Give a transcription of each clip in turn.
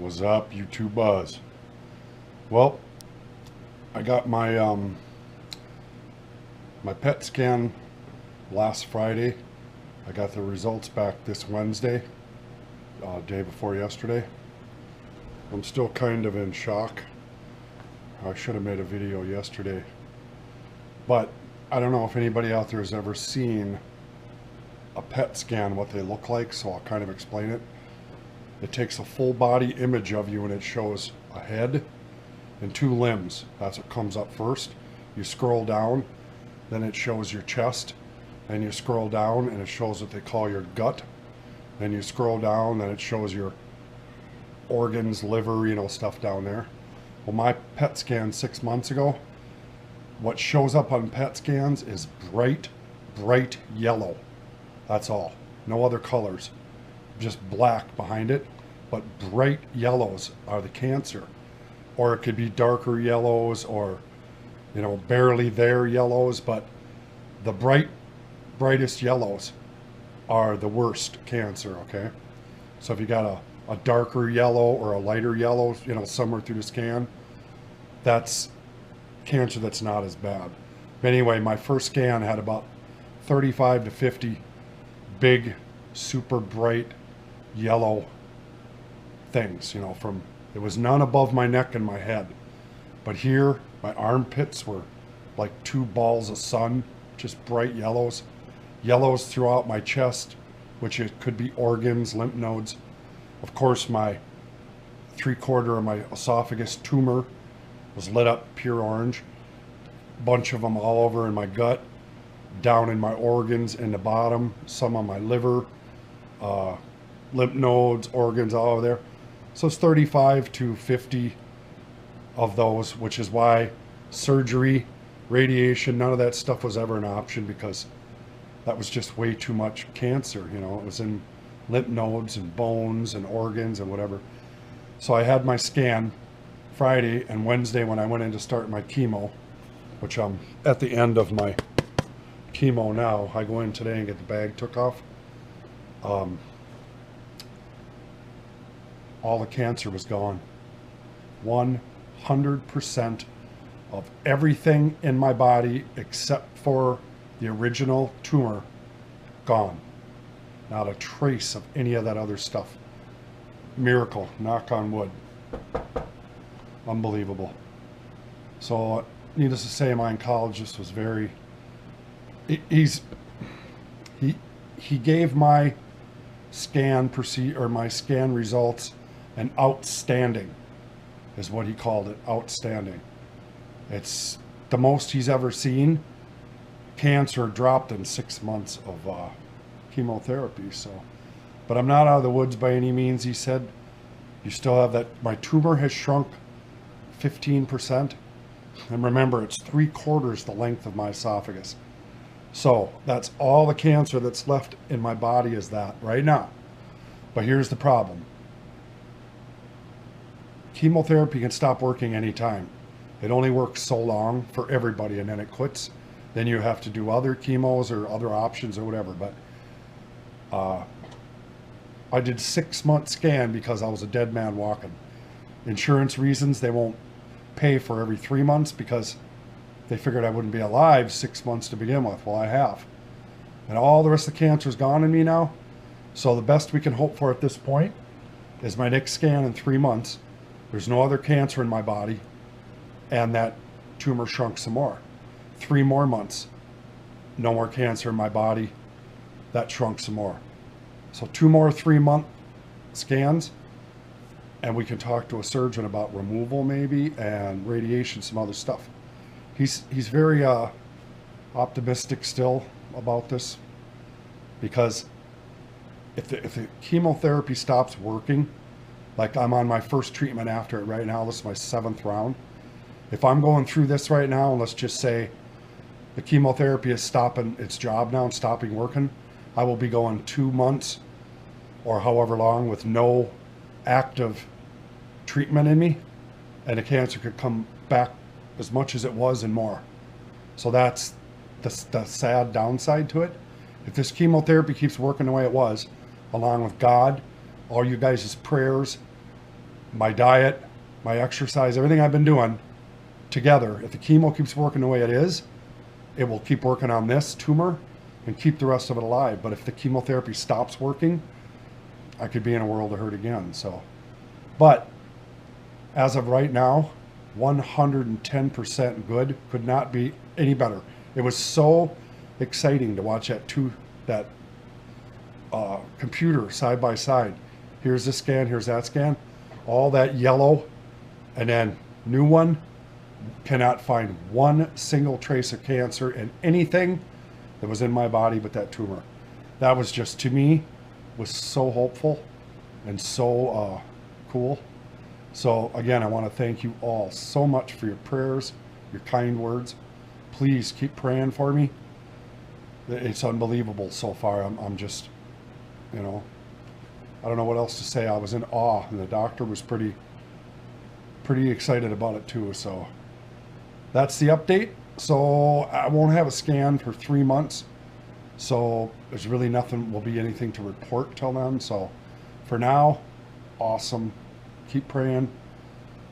What's up, YouTube Buzz? Well, I got my PET scan last Friday. I got the results back this Wednesday, day before yesterday. I'm still kind of in shock. I should have made a video yesterday, but I don't know if anybody out there has ever seen a PET scan, what they look like, so I'll kind of explain it. It takes a full body image of you and it shows a head and two limbs. That's what comes up first. You scroll down, then it shows your chest, and you scroll down and it shows what they call your gut. Then you scroll down, then it shows your organs, liver, stuff down there. Well, my PET scan 6 months ago, what shows up on PET scans is bright yellow. That's all. No other colors. Just black behind it, but bright yellows are the cancer. Or it could be darker yellows or, barely there yellows, but the brightest yellows are the worst cancer, okay? So if you got a darker yellow or a lighter yellow, somewhere through the scan, that's cancer that's not as bad. But anyway, my first scan had about 35 to 50 big, super bright yellow things, it was none above my neck and my head. But here, my armpits were like two balls of sun, just bright yellows. Yellows throughout my chest, which it could be organs, lymph nodes. Of course, my 3/4 of my esophagus tumor was lit up pure orange. Bunch of them all over in my gut, down in my organs in the bottom, some on my liver, lymph nodes, organs all over there. So it's 35 to 50 of those, which is why surgery, radiation, none of that stuff was ever an option, because that was just way too much cancer. It was in lymph nodes and bones and organs and whatever. So I had my scan Friday, and Wednesday when I went in to start my chemo, which I'm at the end of my chemo now. I go in today and get the bag took off. All the cancer was gone. 100% of everything in my body except for the original tumor gone. Not a trace of any of that other stuff. Miracle, knock on wood. Unbelievable. So needless to say, my oncologist was very, he gave my scan my scan results an outstanding, is what he called it, outstanding. It's the most he's ever seen. Cancer dropped in 6 months of chemotherapy. So, but I'm not out of the woods by any means. He said, you still have that, my tumor has shrunk 15%. And remember, it's 3/4 the length of my esophagus. So that's all the cancer that's left in my body is that right now. But here's the problem. Chemotherapy can stop working anytime. It only works so long for everybody, and then it quits. Then you have to do other chemos or other options or whatever. But I did 6-month scan because I was a dead man walking. Insurance reasons, they won't pay for every 3 months because they figured I wouldn't be alive 6 months to begin with. Well, I have. And all the rest of the cancer is gone in me now. So the best we can hope for at this point is my next scan in 3 months. There's no other cancer in my body, and that tumor shrunk some more. 3 more months, no more cancer in my body, that shrunk some more. So 2 more 3-month scans, and we can talk to a surgeon about removal maybe, and radiation, some other stuff. He's very optimistic still about this, because if the chemotherapy stops working, like I'm on my first treatment after it right now, this is my 7th round. If I'm going through this right now, and let's just say the chemotherapy is stopping its job now and stopping working, I will be going 2 months or however long with no active treatment in me, and the cancer could come back as much as it was and more. So that's the sad downside to it. If this chemotherapy keeps working the way it was, along with God, all you guys' prayers, my diet, my exercise, everything I've been doing together, if the chemo keeps working the way it is, it will keep working on this tumor and keep the rest of it alive. But if the chemotherapy stops working, I could be in a world of hurt again. So, but as of right now, 110% good. Could not be any better. It was so exciting to watch that computer side by side. Here's this scan, here's that scan, all that yellow, and then new one. Cannot find one single trace of cancer in anything that was in my body but that tumor. That was just, to me, was so hopeful and so cool. So again, I want to thank you all so much for your prayers, your kind words. Please keep praying for me. It's unbelievable so far. I'm just, you know, I don't know what else to say. I was in awe, and the doctor was pretty excited about it too. So that's the update. So I won't have a scan for 3 months. So there's really nothing, will be anything to report till then. So for now, awesome. Keep praying.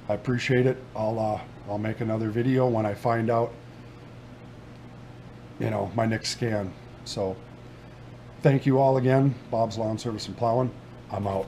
I appreciate it. I'll make another video when I find out, you know, my next scan. So thank you all again. Bob's Lawn Service and Plowing. I'm out.